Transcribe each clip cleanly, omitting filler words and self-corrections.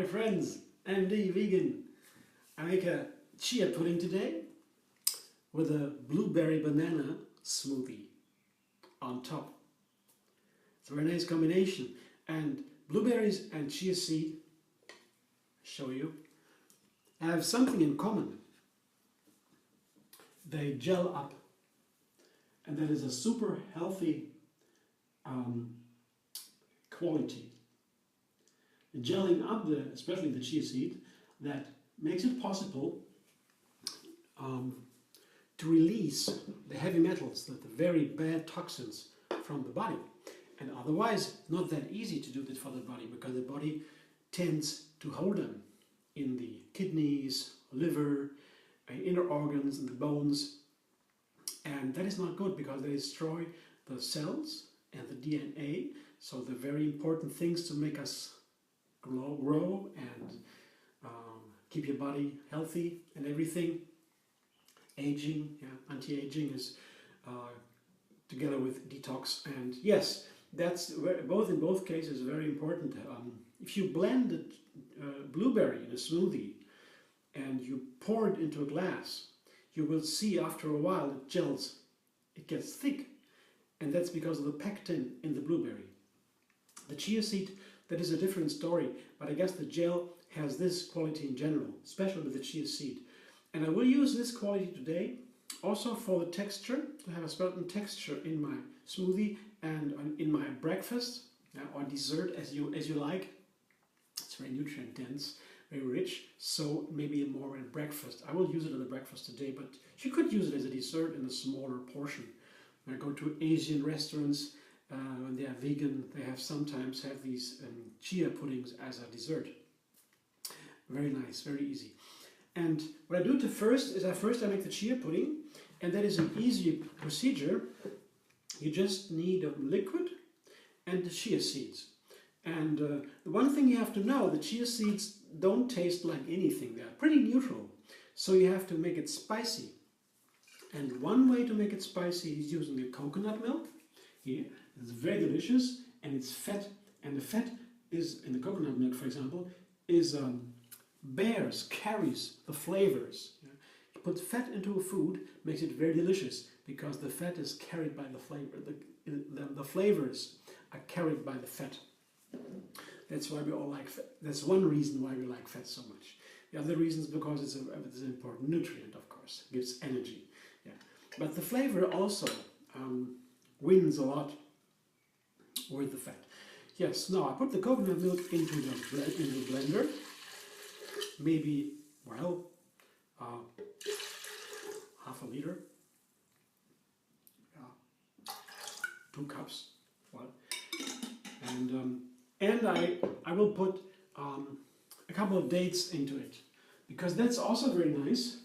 my friends, MD Vegan. I make a chia pudding today with a blueberry banana smoothie on top. It's a very nice combination. And blueberries and chia seed, show you, have something in common. They gel up. And that is a super healthy quality. Gelling up, especially the chia seed, that makes it possible to release the heavy metals, the very bad toxins from the body. And otherwise, not that easy to do this for the body, because the body tends to hold them in the kidneys, liver, inner organs, and the bones. And that is not good, because they destroy the cells and the DNA, so the very important things to make us grow and keep your body healthy and everything. Aging, anti-aging is together with detox, and yes, that's in both cases very important. If you blend the blueberry in a smoothie and you pour it into a glass, you will see after a while it gels, it gets thick, and that's because of the pectin in the blueberry. The chia seed, that is a different story, but I guess the gel has this quality in general, especially with the chia seed. And I will use this quality today also for the texture, to have a certain texture in my smoothie and in my breakfast, or dessert, as you like. It's very nutrient dense, very rich, so maybe more in breakfast. I will use it as a breakfast today, but you could use it as a dessert in a smaller portion. When I go to Asian restaurants, when they are vegan, they sometimes have these chia puddings as a dessert. Very nice, very easy. And what I do first is I make the chia pudding, and that is an easy procedure. You just need a liquid and the chia seeds. And the one thing you have to know, the chia seeds don't taste like anything. They are pretty neutral. So you have to make it spicy. And one way to make it spicy is using the coconut milk. Here, it's very delicious, and it's fat. And the fat is, in the coconut milk, for example, is carries the flavors. You put fat into a food, makes it very delicious, because the fat is carried by the flavor. The flavors are carried by the fat. That's why we all like fat. That's one reason why we like fat so much. The other reason is because it's an important nutrient, of course. It gives energy. Yeah. But the flavor also wins a lot with the fat. Yes, now I put the coconut milk into the blender. Maybe, half a liter. 2 cups. And I will put a couple of dates into it, because that's also very nice.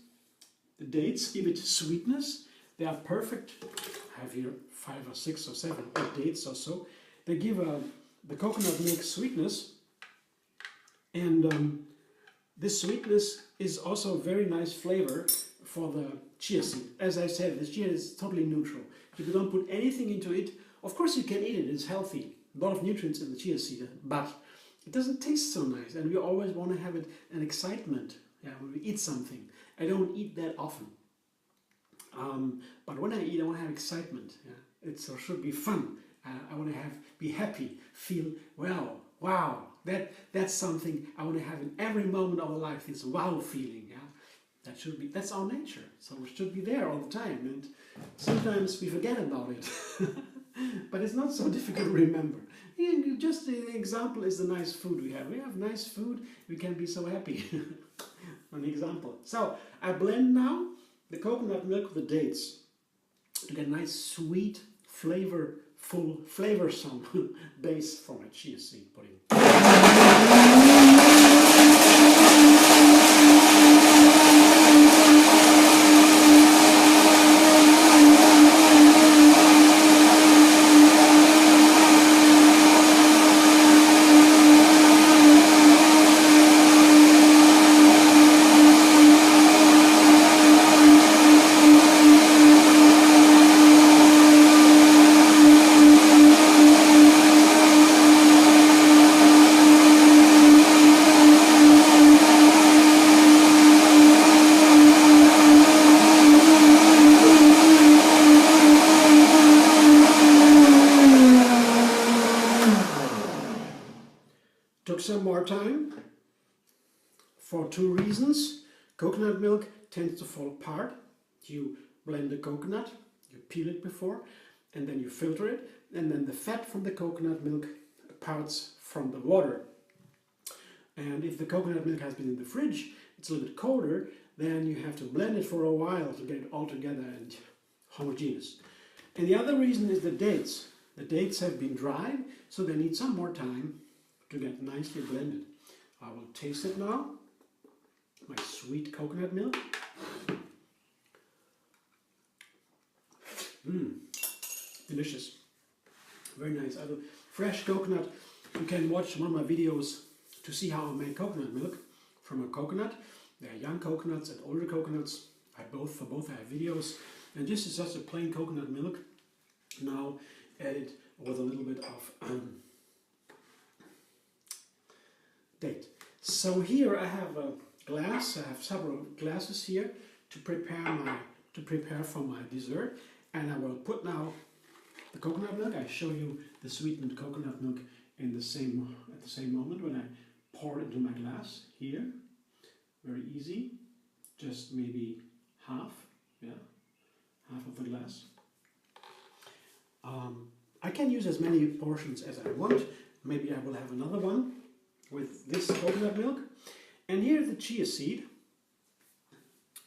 The dates give it sweetness. They are perfect. I have here 5 or 6 or 7 or 8 dates or so. They give the coconut milk sweetness, and this sweetness is also a very nice flavor for the chia seed. As I said, the chia is totally neutral. If you don't put anything into it, of course you can eat it, it's healthy. A lot of nutrients in the chia seed, but it doesn't taste so nice, and we always want to have an excitement when we eat something. I don't eat that often, but when I eat, I want to have excitement. It should be fun. I want to be happy, feel wow. That's something I want to have in every moment of our life. This wow feeling. That's our nature. So it should be there all the time. And sometimes we forget about it. But it's not so difficult to remember. Just the example is the nice food we have. We have nice food, we can be so happy. An example. So I blend now the coconut milk with the dates to get a nice, sweet, flavorsome base for my chia seed pudding. Took some more time for two reasons. Coconut milk tends to fall apart. You blend the coconut, you peel it before, and then you filter it, and then the fat from the coconut milk parts from the water. And if the coconut milk has been in the fridge, it's a little bit colder, then you have to blend it for a while to get it all together and homogeneous. And the other reason is the dates. The dates have been dried, so they need some more time to get nicely blended. I will taste it now. My sweet coconut milk. Delicious. Very nice. Fresh coconut. You can watch one of my videos to see how I make coconut milk from a coconut. There are young coconuts and older coconuts. For both I have videos. And this is just a plain coconut milk. Now added with a little bit of date. So here I have a glass. I have several glasses here to prepare for my dessert. And I will put now the coconut milk. I show you the sweetened coconut milk at the same moment when I pour it into my glass here. Very easy. Just maybe half, half of the glass. I can use as many portions as I want. Maybe I will have another one with this coconut milk. And here's the chia seed.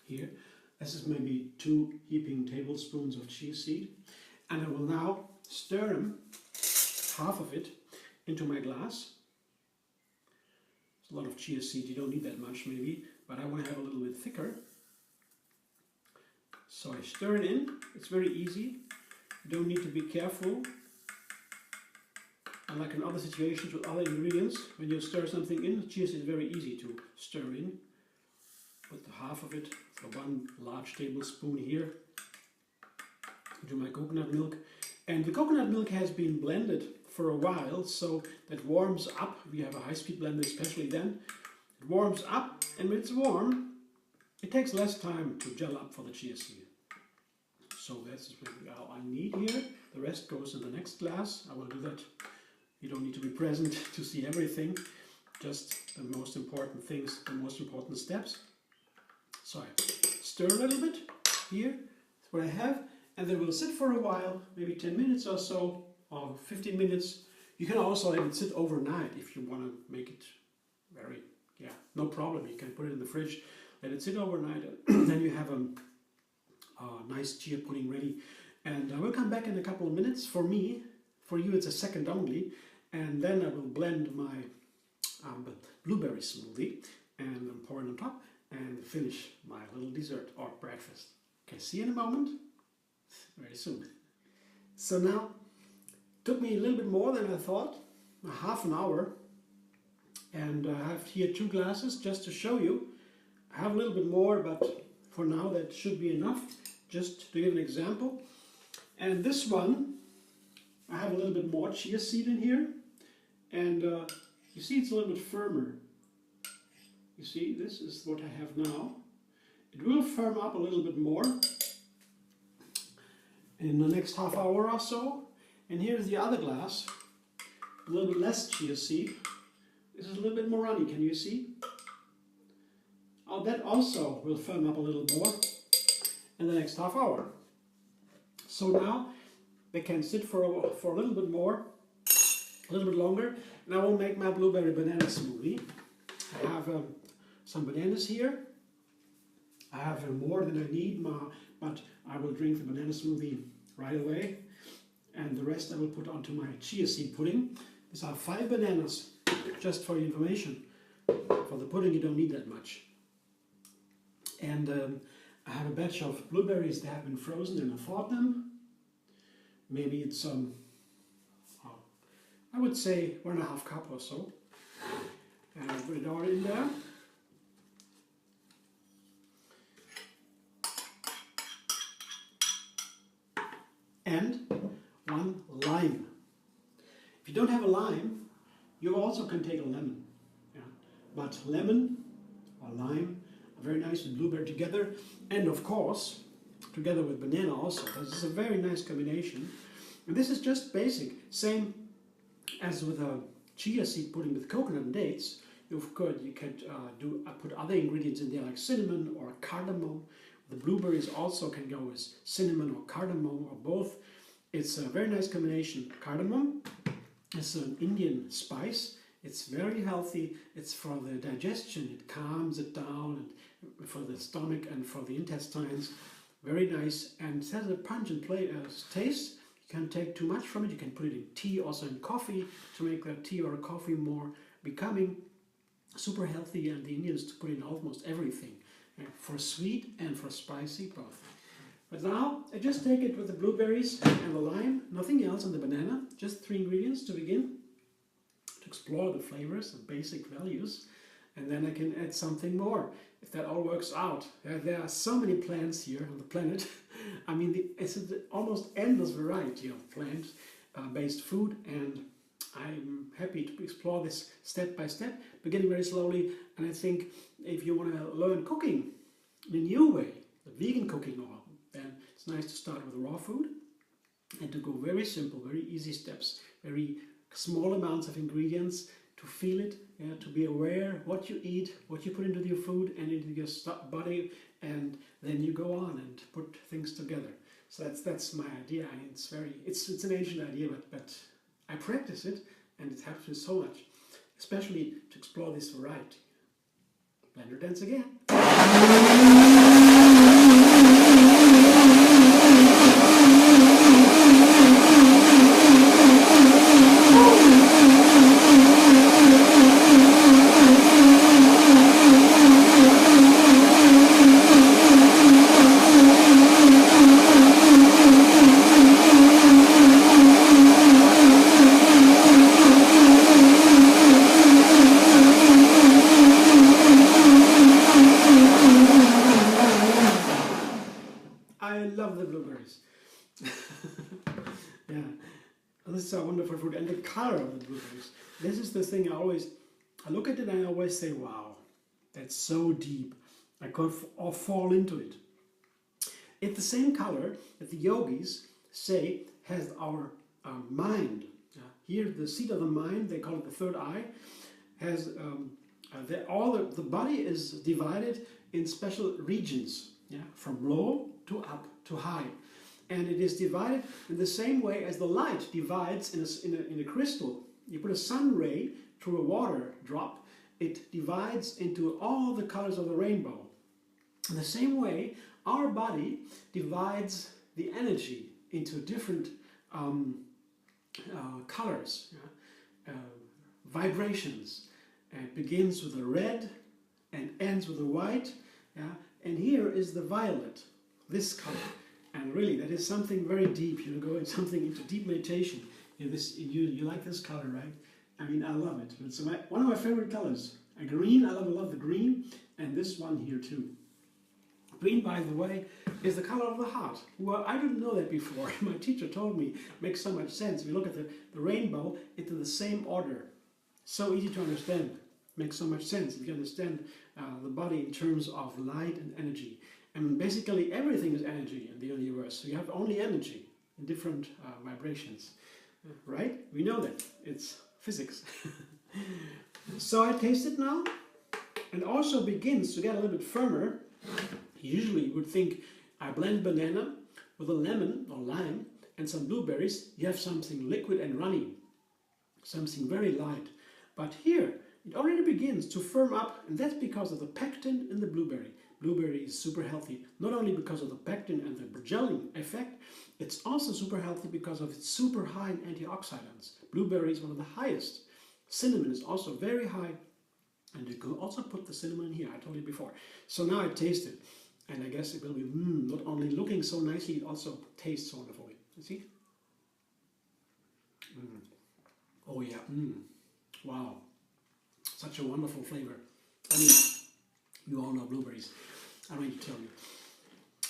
Here, this is maybe 2 heaping tablespoons of chia seed. And I will now stir them, half of it, into my glass. It's a lot of chia seed, you don't need that much maybe, but I want to have a little bit thicker. So I stir it in. It's very easy. You don't need to be careful. Unlike in other situations with other ingredients, when you stir something in, chia seed is very easy to stir in. Put the half of it, so 1 large tablespoon here, into my coconut milk. And the coconut milk has been blended for a while, so that warms up. We have a high-speed blender especially then. It warms up, and when it's warm, it takes less time to gel up for the chia seed. So that's all I need here. The rest goes in the next glass. I will do that. You don't need to be present to see everything, just the most important things, the most important steps. So I stir a little bit here, that's what I have, and then we'll sit for a while, maybe 10 minutes or so, or 15 minutes. You can also let it sit overnight if you want to make it very, no problem. You can put it in the fridge, let it sit overnight, and then you have a nice chia pudding ready. And I will come back in a couple of minutes. For you it's a second only. And then I will blend my blueberry smoothie and pour it on top and finish my little dessert or breakfast. Okay, see you in a moment. Very soon. So now, it took me a little bit more than I thought, half an hour. And I have here 2 glasses just to show you. I have a little bit more, but for now that should be enough. Just to give an example. And this one, I have a little bit more chia seed in here. And you see it's a little bit firmer. You see, this is what I have now. It will firm up a little bit more in the next half hour or so. And here's the other glass, a little bit less chia seed. This is a little bit more runny, can you see? Oh, that also will firm up a little more in the next half hour. So now they can sit for a little bit more, a little bit longer, and I will make my blueberry banana smoothie. I have some bananas here. I have more than I need, but I will drink the banana smoothie right away. And the rest I will put onto my chia seed pudding. These are 5 bananas, just for your information. For the pudding you don't need that much. And I have a batch of blueberries that have been frozen and I thawed them. Maybe it's I would say 1.5 cup or so. And I put it all in there. And 1 lime. If you don't have a lime, you also can take a lemon. But lemon or lime are very nice with blueberry together. And of course, together with banana also. This is a very nice combination. And this is just basic. Same as with a chia seed pudding with coconut and dates, of course you can put other ingredients in there like cinnamon or cardamom. The blueberries also can go with cinnamon or cardamom or both. It's a very nice combination. Cardamom is an Indian spice. It's very healthy. It's for the digestion. It calms it down, and for the stomach and for the intestines. Very nice, and it has a pungent taste. You can't take too much from it. You can put it in tea, also in coffee, to make that tea or coffee more becoming. Super healthy, and the Indians to put in almost everything, for sweet and for spicy both. But now I just take it with the blueberries and the lime, nothing else, and the banana, just 3 ingredients to begin, to explore the flavors and basic values, and then I can add something more if that all works out. There are so many plants here on the planet. I mean, it's an almost endless variety of plant-based food, and I'm happy to explore this step by step, beginning very slowly. And I think if you want to learn cooking in a new way, the vegan cooking, then it's nice to start with raw food and to go very simple, very easy steps, very small amounts of ingredients, to feel it, to be aware what you eat, what you put into your food and into your body, and then you go on and put things together. So that's my idea. It's an ancient idea, but I practice it, and it helps me so much, especially to explore this variety. Blender dance again. I love the blueberries. Yeah, this is a wonderful fruit, and the color of the blueberries. This is the thing I look at it and I always say, wow, that's so deep. I could fall into it. It's the same color that the yogis say has our mind. Here, the seat of the mind, they call it the third eye, has the body is divided in special regions, from low to up to high, and it is divided in the same way as the light divides in a crystal. You put a sun ray through a water drop, it divides into all the colors of the rainbow. In the same way, our body divides the energy into different colors, vibrations. It begins with the red and ends with the white, and here is the violet, this color. And really, that is something very deep. You go into deep meditation. You like this color, right? I mean, I love it. It's one of my favorite colors. Green, I love the green, and this one here too. Green, by the way, is the color of the heart. Well, I didn't know that before. My teacher told me it makes so much sense. If you look at the rainbow, it's in the same order. So easy to understand. Makes so much sense if you understand the body in terms of light and energy. And basically everything is energy in the universe. So you have only energy in different vibrations. Right? We know that. It's physics. So I taste it now, and also begins to get a little bit firmer. Usually you would think I blend banana with a lemon or lime and some blueberries. You have something liquid and runny, something very light. But here it already begins to firm up, and that's because of the pectin in the blueberry. Blueberry is super healthy, not only because of the pectin and the gelling effect, it's also super healthy because of its super high in antioxidants. Blueberry is one of the highest. Cinnamon is also very high, and you can also put the cinnamon in here, I told you before. So now I taste it, and I guess it will be not only looking so nicely, it also tastes wonderfully. You see? Oh yeah, wow. Such a wonderful flavor. I mean, you all know blueberries. I don't need to tell you.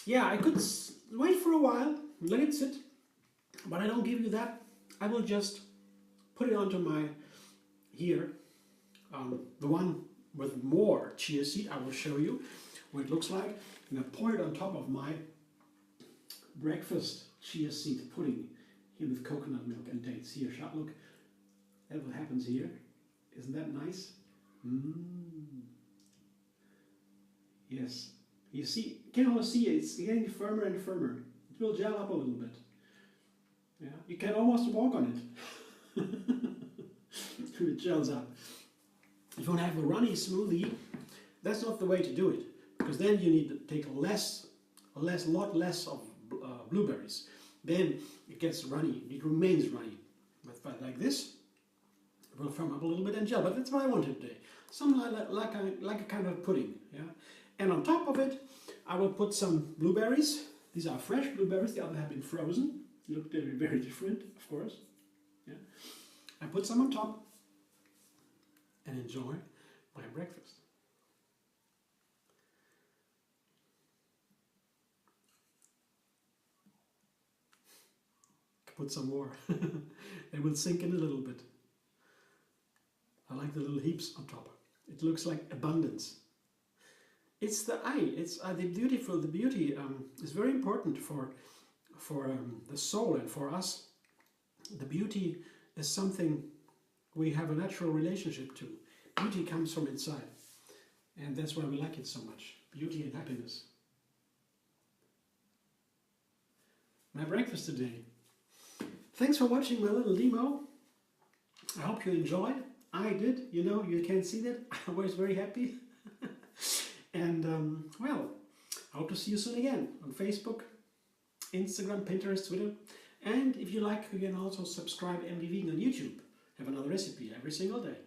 Yeah, I could wait for a while, let it sit, but I don't give you that. I will just put it onto my, here, the one with more chia seed. I will show you what it looks like, and I pour it on top of my breakfast chia seed pudding here with coconut milk and dates. Here, look. That's what happens here. Isn't that nice? Yes. You see, you can almost see it's getting firmer and firmer. It will gel up a little bit. Yeah, you can almost walk on it. It gels up. If you want to have a runny smoothie, that's not the way to do it, because then you need to take a lot less of blueberries. Then it gets runny. It remains runny. But like this, it will firm up a little bit and gel. But that's what I wanted today. Something like a kind of pudding. Yeah. And on top of it, I will put some blueberries. These are fresh blueberries. The other have been frozen. They look very, very different, of course. Yeah. I put some on top and enjoy my breakfast. Put some more. They will sink in a little bit. I like the little heaps on top. It looks like abundance. It's the eye. It's the beautiful. The beauty is very important for the soul and for us. The beauty is something we have a natural relationship to. Beauty comes from inside, and that's why we like it so much. Beauty and happiness. My breakfast today. Thanks for watching my little demo. I hope you enjoyed. I did. You know, you can see that. I was very happy. And, well, I hope to see you soon again on Facebook, Instagram, Pinterest, Twitter. And if you like, you can also subscribe MD Vegan on YouTube. Have another recipe every single day.